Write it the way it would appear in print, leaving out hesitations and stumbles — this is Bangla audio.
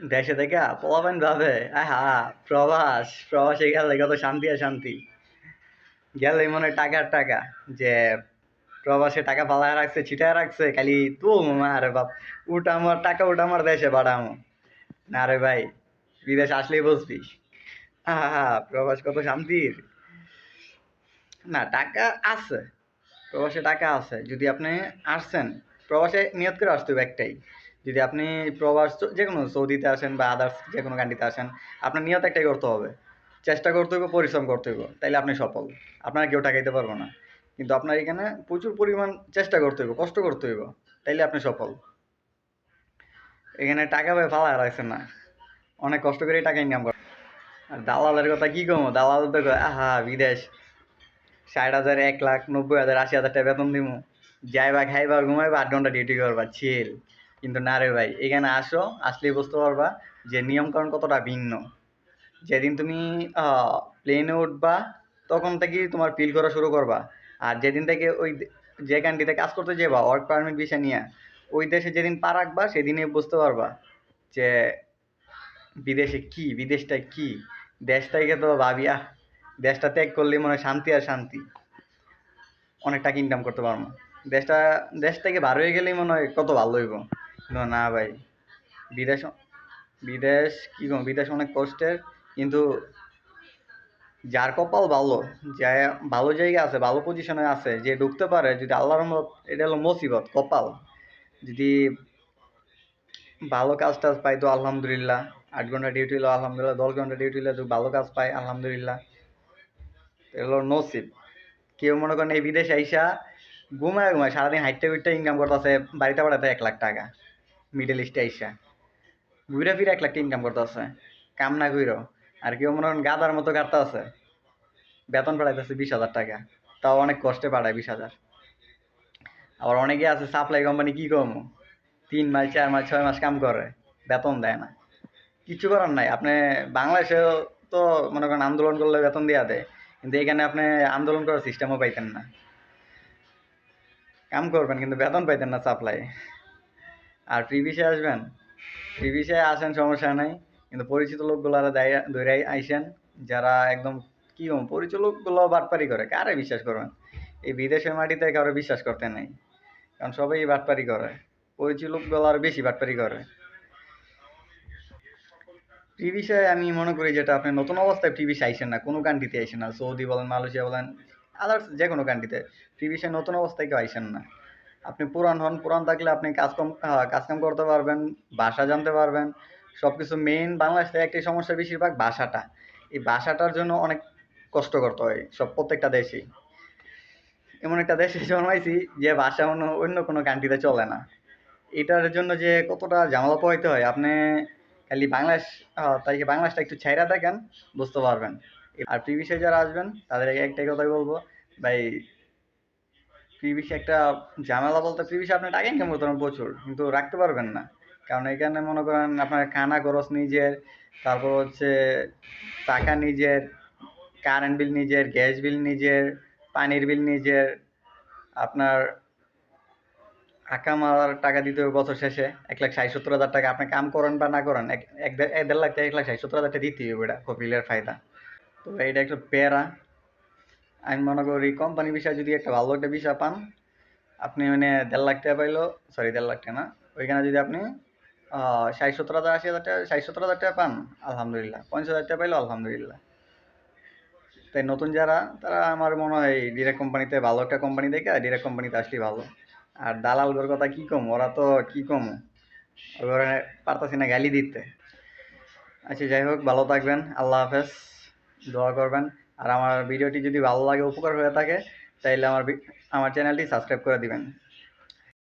দেশে থেকে পোলাপাইন ভাবে আহা প্রবাসে গেলে কত শান্তি আর শান্তি। গেলেই মনে হয় টাকার টাকা, যে প্রবাসে টাকা ফালায় রাখছে ছিটায় রাখছে খালি তুল মামা, আরে বাপ উঠ আমার টাকা, উঠ আমার দেশে পাঠামো। না রে ভাই, বিদেশ আসলেই বুঝবি আহা প্রবাস কত শান্তির। না টাকা আছে, প্রবাসে টাকা আছে। যদি আপনি আসছেন প্রবাসে, নিয়ত করে আসতে হবে একটাই। যদি আপনি প্রবাস যে কোনো সৌদিতে আসেন বা আদার্স যে কোনো কান্ট্রিতে আসেন, আপনার নিয়ত একটাই করতে হবে, চেষ্টা করতে হবে, পরিশ্রম করতে হবে, তাইলে আপনি সফল। আপনার কেউ টাকাইতে পারবো না, কিন্তু আপনার এখানে প্রচুর পরিমাণ চেষ্টা করতে হবে, কষ্ট করতে হবে, তাইলে আপনি সফল। এখানে টাকা ভাই ফালা রাখছেন না, অনেক কষ্ট করে টাকা ইনকাম করে। আর দালালের কথা কি কমো, দালাল তো কয়, আহা বিদেশ ৬০,০০০, ১,০০,০০০, ৯০,০০০, ৮০,০০০ টাকা বেতন দিমু, যাইবা খাইবা ঘুমাইবা ৮ ঘন্টা ডিউটি করবা চিল। কিন্তু না রে ভাই, এখানে আসো, আসলেই বুঝতে পারবা যে নিয়মকানুন কতটা ভিন্ন। যেদিন তুমি প্লেনে উঠবা তখন থেকেই তোমার ফিল করা শুরু করবা। আর যেদিন থেকে ওই যে কান্ট্রিতে কাজ করতে যাবা ওয়ার্ক পারমিট ভিসা নিয়ে, ওই দেশে যেদিন পা রাখবা সেদিনই বুঝতে পারবা যে বিদেশে কি, বিদেশটা কি। দেশটাকে তো ভাবি দেশটা ত্যাগ করলে মনে হয় শান্তি আর শান্তি, অনেক টাকা ইনকাম করতে পারবো। দেশটা, দেশ থেকে বার হয়ে গেলেই মনে হয় কত ভালো হইব। কিন্তু না ভাই, বিদেশ, বিদেশ কি কম, বিদেশ অনেক কষ্টের। কিন্তু যার কপাল ভালো, যে ভালো জায়গা আছে, ভালো পজিশনে আছে, যে ঢুকতে পারে, যদি আল্লাহর রহমত, এটা হলো মুসিবত, কপাল। যদি ভালো কাজ টাজ পাই তো আলহামদুলিল্লাহ, ৮ ঘন্টা ডিউটি হলো আলহামদুলিল্লাহ, ১০ ঘন্টা ডিউটি হলে যদি ভালো কাজ পাই আলহামদুলিল্লাহ, এগুলো নসিব। কেউ মনে করেন এই বিদেশে আইসা ঘুমায় ঘুমায় সারাদিন হাইটটা উইটটা ইনকাম করতেছে, বাড়িতে বাড়াতে ১,০০,০০০ টাকা। মিডল ইস্টে আইসা ঘুরে ফিরে ১,০০,০০০ ইনকাম করতেছে, কাম না কইরো। আর কেউ মনে করেন গাদার মতো কাটতে আছে, বেতন পাঠাইতেছে ২০,০০০ টাকা, তাও অনেক কষ্টে পাঠায় ২০,০০০। আবার অনেকে আছে সাপ্লাই কোম্পানি, কি কমু, ৩ মাস ৪ মাস ৬ মাস কাম করে, বেতন দেয় না। কিছু করার নাই। আপনি বাংলাদেশেও তো মনে করেন আন্দোলন করলে বেতন দেওয়া দেয়, কিন্তু এখানে আপনি আন্দোলন করার সিস্টেমও পাইতেন না। কাম করবেন কিন্তু বেতন পাইতেন না সাপ্লাই। আর ফ্রি ভিসায় আসবেন, ফ্রি ভিসায় আসেন সমস্যা নাই, কিন্তু পরিচিত লোকগুলো ধরে আইসেন, যারা একদম কি পরিচিত লোকগুলো বাটপারি করে, কারে বিশ্বাস করবেন। এই বিদেশের মাটিতে কারো বিশ্বাস করতে নেই, কারণ সবাই বাটপারি করে, পরিচিত লোকগুলো আরো বেশি বাটপারি করে। ফ্রি ভিসায় আমি মনে করি যেটা, আপনি নতুন অবস্থায় ফ্রি ভিসা আইসেন না, কোনো কান্ট্রিতে আইসেন না, সৌদি বলেন, মালয়েশিয়া বলেন, আদার্স যে কোনো কান্ট্রিতে ফ্রি ভিসায় নতুন অবস্থায় কেউ আইসেন না। আপনি পুরান হন, পুরান থাকলে আপনি কাজ কাম করতে পারবেন, ভাষা জানতে পারবেন, সব কিছু। মেইন বাংলাদেশে একটাই সমস্যা, বেশিরভাগ ভাষাটা। এই ভাষাটার জন্য অনেক কষ্ট করতে হয় সব, প্রত্যেকটা দেশেই। এমন একটা দেশে জন্মাইছি যে ভাষা অন্য অন্য কোনো কান্ট্রিতে চলে না। এটার জন্য যে কতটা ঝামেলা পোহাইতে হয়, আপনি খালি বাংলাদেশ, তাই বাংলাদেশটা একটু ছাইড়া দেখেন, বুঝতে পারবেন। আর ফ্রি ভিসায় যারা আসবেন তাদের একটাই কথাই বলবো, ভাই ফ্রি ভিসা একটা ঝামেলা বলতে, ফ্রি ভিসা আপনি টাকা ইনকাম করতে পারবেন প্রচুর, কিন্তু রাখতে পারবেন না। কারণ এখানে মনে করেন আপনার খানা খরচ নিজের, তারপর হচ্ছে টাকা নিজের, কারেন্ট বিল নিজের, গ্যাস বিল নিজের, পানির বিল নিজের, আপনার আকামার টাকা দিতে হবে বছর শেষে ১,৬০,৭০,০০০ টাকা। আপনি কাম করেন বা না করেন, এক ১.৫ লাখ থেকে ১,৬০,৭০,০০০ টাকা দিতেই হবে, এটা কপিলের ফায়দা। তো এটা একটা প্যারা। আমি মনে করি কোম্পানি বিষয় যদি একটা ভালো একটা বিষয় পান, আপনি মানে ১.৫ লাখ টাকা পাইলো, সরি ১.৫ লাখ টাকা না, ওইখানে যদি আপনি ৬০,৭০,০০০, ৮০,০০০ টাকা, ৬০,৭০,০০০ টাকা পান আলহামদুলিল্লাহ, ৫০,০০০ টাকা পাইলো আলহামদুলিল্লাহ। তাই নতুন যারা, তারা আমার মনে হয় ডিরেক্ট কোম্পানিতে, ভালো একটা কোম্পানি দেখে ডিরেক্ট কোম্পানিতে আসলেই ভালো। আর দালালদের কথা কি কম, ওরা তো কি কম, ওরা পারতাছি না গালি দিতে। আচ্ছা যাই হোক, ভালো থাকবেন, আল্লাহ হাফেজ, দোয়া করবেন। আর আমার ভিডিওটি যদি ভালো লাগে, উপকার হয়ে থাকে, তাইলে আমার চ্যানেলটি সাবস্ক্রাইব করে দিবেন।